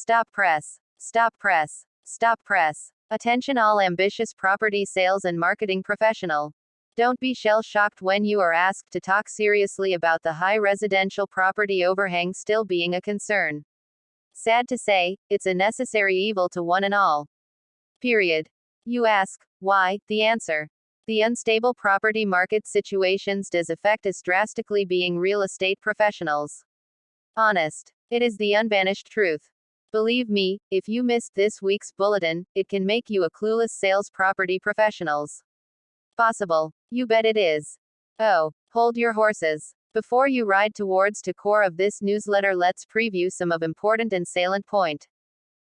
Stop press. Stop press. Stop press. Attention all ambitious property sales and marketing professional. Don't be shell-shocked when you are asked to talk seriously about the high residential property overhang still being a concern. Sad to say, it's a necessary evil to one and all. Period. You ask, why? The answer. The unstable property market situations does affect us drastically being real estate professionals. Honest. It is the unvanished truth. Believe me, if you missed this week's bulletin, it can make you a clueless sales property professionals. Possible. You bet it is. Oh, hold your horses. Before you ride towards the core of this newsletter, let's preview some of important and salient point.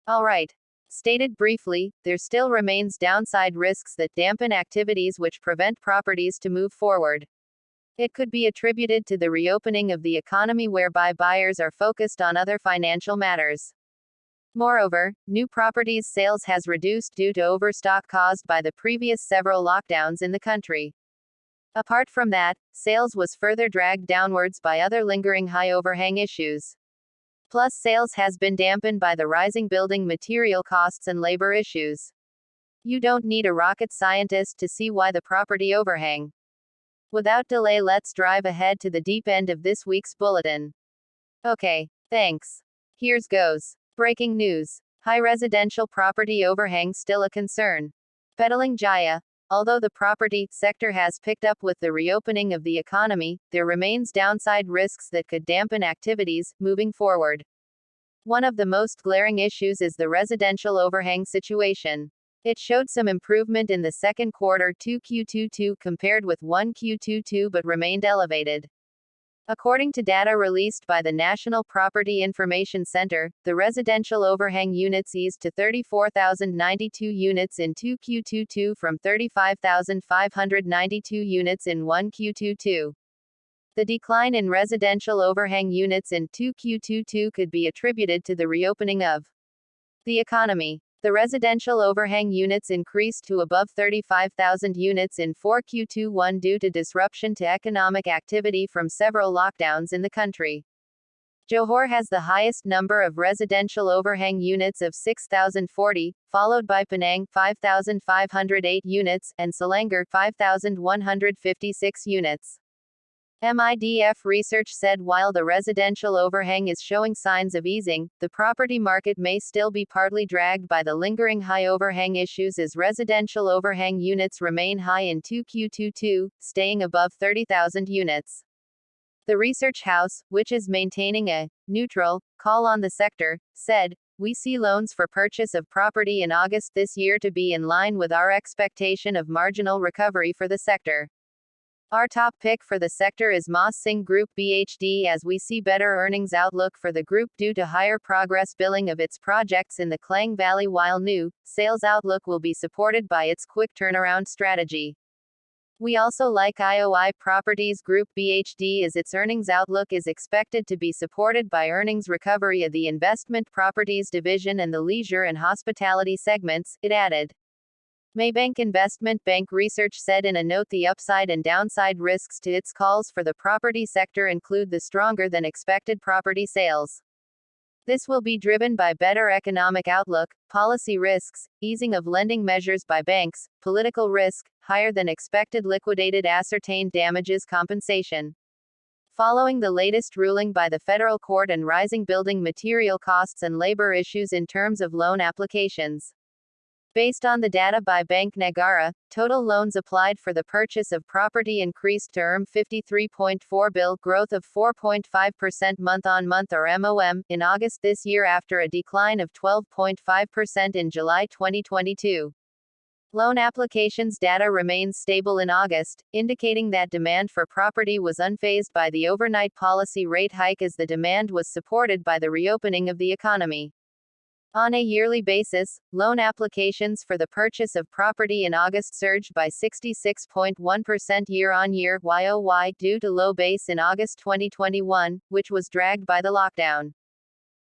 Alright. Stated briefly, there still remains downside risks that dampen activities which prevent properties to move forward. It could be attributed to the reopening of the economy whereby buyers are focused on other financial matters. Moreover, new properties sales has reduced due to overstock caused by the previous several lockdowns in the country. Apart from that, sales was further dragged downwards by other lingering high overhang issues. Plus sales has been dampened by the rising building material costs and labor issues. You don't need a rocket scientist to see why the property overhang. Without delay, let's drive ahead to the deep end of this week's bulletin. Okay, thanks. Here's goes. Breaking news. High residential property overhang still a concern. Peddling Jaya. Although the property sector has picked up with the reopening of the economy, there remains downside risks that could dampen activities moving forward. One of the most glaring issues is the residential overhang situation. It showed some improvement in the second quarter 2Q22 compared with 1Q22 but remained elevated. According to data released by the National Property Information Center, the residential overhang units eased to 34,092 units in 2Q22 from 35,592 units in 1Q22. The decline in residential overhang units in 2Q22 could be attributed to the reopening of the economy. The residential overhang units increased to above 35,000 units in 4Q21 due to disruption to economic activity from several lockdowns in the country. Johor has the highest number of residential overhang units of 6,040, followed by Penang 5,508 units, and Selangor 5,156 units. MIDF research said while the residential overhang is showing signs of easing, the property market may still be partly dragged by the lingering high overhang issues as residential overhang units remain high in 2Q22, staying above 30,000 units. The research house, which is maintaining a neutral call on the sector, said, "We see loans for purchase of property in August this year to be in line with our expectation of marginal recovery for the sector." Our top pick for the sector is Mas Singh Group BHD as we see better earnings outlook for the group due to higher progress billing of its projects in the Klang Valley while new sales outlook will be supported by its quick turnaround strategy. We also like IOI Properties Group BHD as its earnings outlook is expected to be supported by earnings recovery of the investment properties division and the leisure and hospitality segments, it added. Maybank Investment Bank Research said in a note the upside and downside risks to its calls for the property sector include the stronger than expected property sales. This will be driven by better economic outlook, policy risks, easing of lending measures by banks, political risk, higher than expected liquidated ascertained damages compensation. Following the latest ruling by the federal court and rising building material costs and labor issues in terms of loan applications. Based on the data by Bank Negara, total loans applied for the purchase of property increased to 53.4 billion, growth of 4.5% month-on-month or MOM, in August this year after a decline of 12.5% in July 2022. Loan applications data remains stable in August, indicating that demand for property was unfazed by the overnight policy rate hike as the demand was supported by the reopening of the economy. On a yearly basis, loan applications for the purchase of property in August surged by 66.1% year-on-year YoY due to low base in August 2021, which was dragged by the lockdown.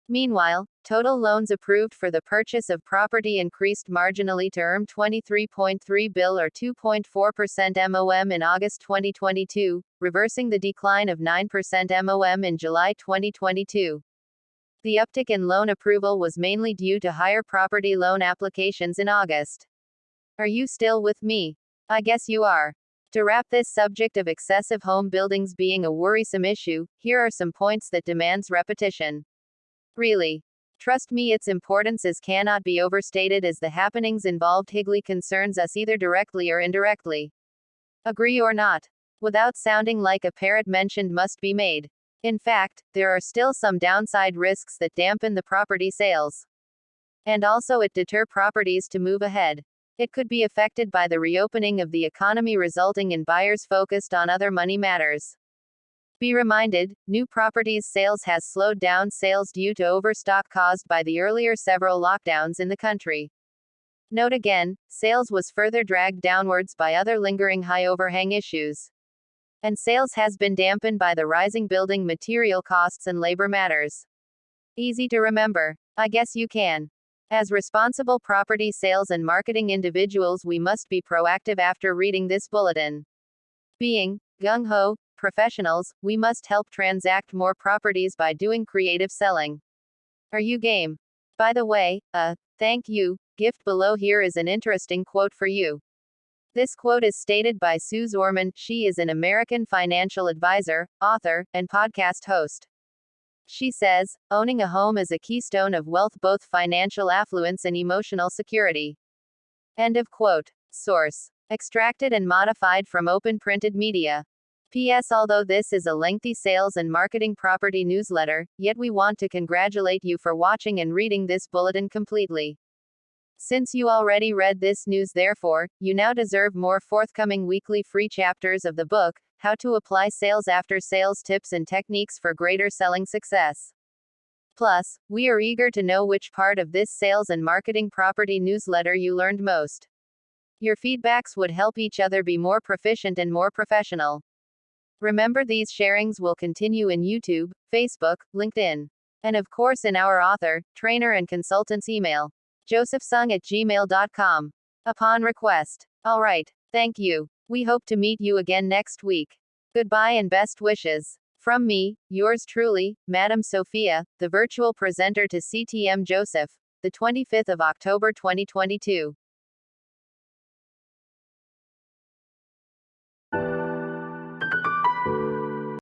Meanwhile, total loans approved for the purchase of property increased marginally to 23.3 billion or 2.4% MOM in August 2022, reversing the decline of 9% MOM in July 2022. The uptick in loan approval was mainly due to higher property loan applications in August. Are you still with me? I guess you are. To wrap this subject of excessive home buildings being a worrisome issue, here are some points that demands repetition. Really. Trust me, its importance cannot be overstated as the happenings involved Higley concerns us either directly or indirectly. Agree or not? Without sounding like a parrot, mentioned must be made. In fact, there are still some downside risks that dampen the property sales. And also it deter properties to move ahead. It could be affected by the reopening of the economy, resulting in buyers focused on other money matters. Be reminded, new properties sales has slowed down sales due to overstock caused by the earlier several lockdowns in the country. Note again, sales was further dragged downwards by other lingering high overhang issues. And sales has been dampened by the rising building material costs and labor matters. Easy to remember. I guess you can. As responsible property sales and marketing individuals, we must be proactive after reading this bulletin. Being gung-ho professionals, we must help transact more properties by doing creative selling. Are you game? By the way, thank you gift below here is an interesting quote for you. This quote is stated by Sue Zorman. She is an American financial advisor, author, and podcast host. She says, owning a home is a keystone of wealth, both financial affluence and emotional security. End of quote. Source. Extracted and modified from Open Printed Media. P.S. Although this is a lengthy sales and marketing property newsletter, yet we want to congratulate you for watching and reading this bulletin completely. Since you already read this news, therefore, you now deserve more forthcoming weekly free chapters of the book, How to Apply Sales After Sales Tips and Techniques for Greater Selling Success. Plus, we are eager to know which part of this sales and marketing property newsletter you learned most. Your feedbacks would help each other be more proficient and more professional. Remember, these sharings will continue in YouTube, Facebook, LinkedIn, and of course in our author, trainer and consultant's email, josephsung@gmail.com. Upon request. Alright, thank you. We hope to meet you again next week. Goodbye and best wishes. From me, yours truly, Madam Sophia, the virtual presenter to CTM Joseph, the 25th of October 2022.